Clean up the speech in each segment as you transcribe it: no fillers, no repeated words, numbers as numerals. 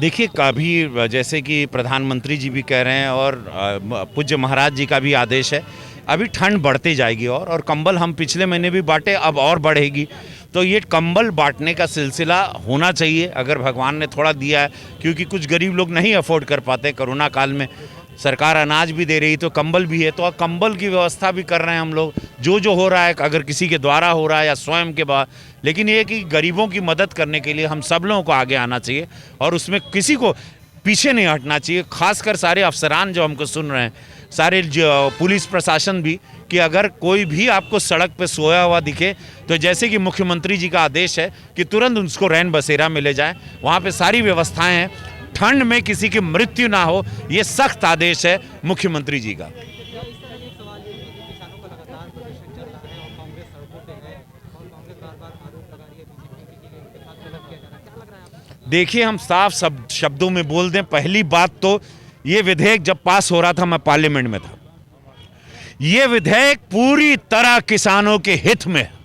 देखिए, कभी जैसे कि प्रधानमंत्री जी भी कह रहे हैं और पूज्य महाराज जी का भी आदेश है, अभी ठंड बढ़ती जाएगी और कंबल हम पिछले महीने भी बांटे, अब और बढ़ेगी। तो ये कंबल बांटने का सिलसिला होना चाहिए, अगर भगवान ने थोड़ा दिया है, क्योंकि कुछ गरीब लोग नहीं अफोर्ड कर पाते। कोरोना काल में सरकार अनाज भी दे रही, तो कंबल भी है, तो कंबल की व्यवस्था भी कर रहे हैं हम लोग। जो हो रहा है, अगर किसी के द्वारा हो रहा है या स्वयं के बाद, लेकिन ये कि गरीबों की मदद करने के लिए हम सब लोगों को आगे आना चाहिए और उसमें किसी को पीछे नहीं हटना चाहिए। खासकर सारे अफसरान जो हमको सुन रहे हैं, सारे पुलिस प्रशासन भी, कि अगर कोई भी आपको सड़क पे सोया हुआ दिखे तो जैसे कि मुख्यमंत्री जी का आदेश है कि तुरंत उसको रैन बसेरा में ले जाएं। वहाँ पे सारी व्यवस्थाएं हैं, ठंड में किसी की मृत्यु ना हो, ये सख्त आदेश है मुख्यमंत्री जी का। देखिए, हम साफ शब्दों में बोल दें, पहली बात तो ये विधेयक जब पास हो रहा था, मैं पार्लियामेंट में था, ये विधेयक पूरी तरह किसानों के हित में है।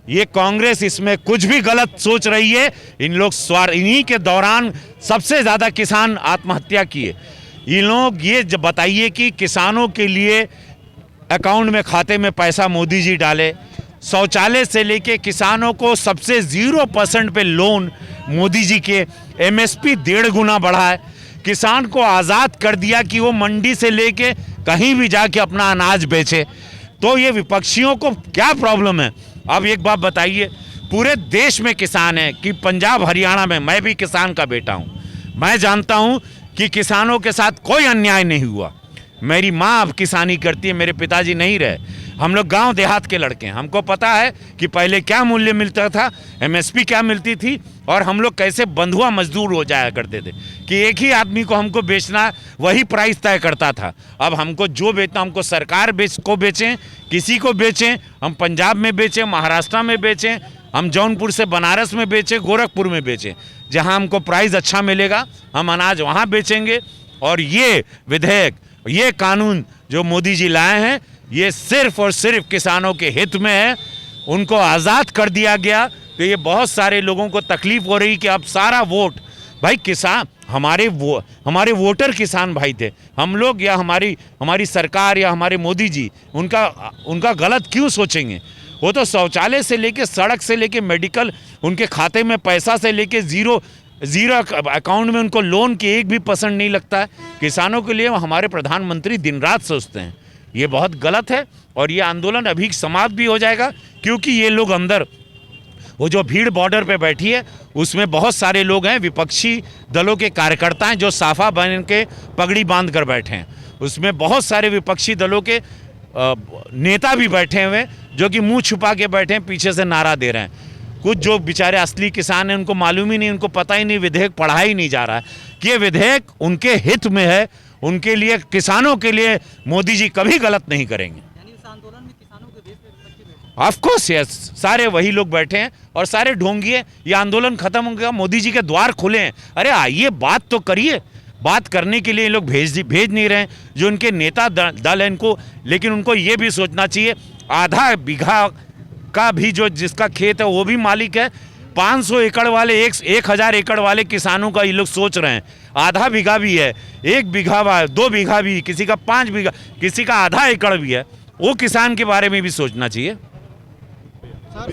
ये कांग्रेस इसमें कुछ भी गलत सोच रही है। इन लोग इन्हीं के दौरान सबसे ज्यादा किसान आत्महत्या किए। इन लोग ये बताइए कि किसानों के लिए अकाउंट में, खाते में पैसा मोदी जी डाले, शौचालय से लेके किसानों को सबसे 0% पे लोन मोदी जी के, एमएसपी 1.5 गुना बढ़ा है, किसान को आज़ाद कर दिया कि वो मंडी से लेके कहीं भी जाके अपना अनाज बेचे। तो ये विपक्षियों को क्या प्रॉब्लम है? अब एक बात बताइए, पूरे देश में किसान है कि पंजाब हरियाणा में, मैं भी किसान का बेटा हूँ, मैं जानता हूँ कि किसानों के साथ कोई अन्याय नहीं हुआ। मेरी माँ अब किसानी करती है, मेरे पिताजी नहीं रहे। हम लोग गांव देहात के लड़के हैं, हमको पता है कि पहले क्या मूल्य मिलता था, एमएसपी क्या मिलती थी, और हम लोग कैसे बंधुआ मजदूर हो जाया करते थे कि एक ही आदमी को हमको बेचना, वही प्राइस तय करता था। अब हमको जो बेचना, हमको सरकार को बेचें, किसी को बेचें, हम पंजाब में बेचें, महाराष्ट्र में बेचें, हम जौनपुर से बनारस में बेचें, गोरखपुर में बेचें, जहाँ हमको प्राइस अच्छा मिलेगा हम अनाज वहाँ बेचेंगे। और ये विधेयक, ये कानून जो मोदी जी लाए हैं, ये सिर्फ और सिर्फ किसानों के हित में है। उनको आज़ाद कर दिया गया तो ये बहुत सारे लोगों को तकलीफ हो रही कि अब सारा वोट, भाई किसान, हमारे वोटर किसान भाई थे हम लोग, या हमारी सरकार या हमारे मोदी जी उनका गलत क्यों सोचेंगे? वो तो शौचालय से लेके, सड़क से लेके, मेडिकल, उनके खाते में पैसा से लेके जीरो अकाउंट में उनको लोन की 1% नहीं लगता है। किसानों के लिए हमारे प्रधानमंत्री दिन रात सोचते हैं। ये बहुत गलत है और ये आंदोलन अभी समाप्त भी हो जाएगा, क्योंकि ये लोग अंदर, वो जो भीड़ बॉर्डर पे बैठी है उसमें बहुत सारे लोग हैं, विपक्षी दलों के कार्यकर्ता हैं जो साफा बन के पगड़ी बांध कर बैठे हैं। उसमें बहुत सारे विपक्षी दलों के नेता भी बैठे हुए जो कि मुंह छुपा के बैठे हैं, पीछे से नारा दे रहे हैं। कुछ जो बेचारे असली किसान हैं उनको मालूम ही नहीं, उनको पता ही नहीं, विधेयक पढ़ा ही नहीं जा रहा है कि ये विधेयक उनके हित में है, उनके लिए, किसानों के लिए मोदी जी कभी गलत नहीं करेंगे। यानी इस आंदोलन में किसानों के देश में विपक्षी बैठे, ऑफ कोर्स यस, सारे वही लोग बैठे हैं और सारे ढोंगिए। ये आंदोलन खत्म हो गया, मोदी जी के द्वार खुले हैं, अरे आइए बात तो करिए। बात करने के लिए लोग भेज नहीं रहे हैं, जो उनके नेता दल है इनको। लेकिन उनको ये भी सोचना चाहिए, आधा बीघा का भी जो जिसका खेत है वो भी मालिक है। 500 एकड़ वाले, 1000 एकड़ वाले किसानों का ये लोग सोच रहे हैं, आधा बीघा भी है, 1 बीघा, 2 बीघा भी, किसी का 5 बीघा, किसी का आधा एकड़ भी है, वो किसान के बारे में भी सोचना चाहिए। सर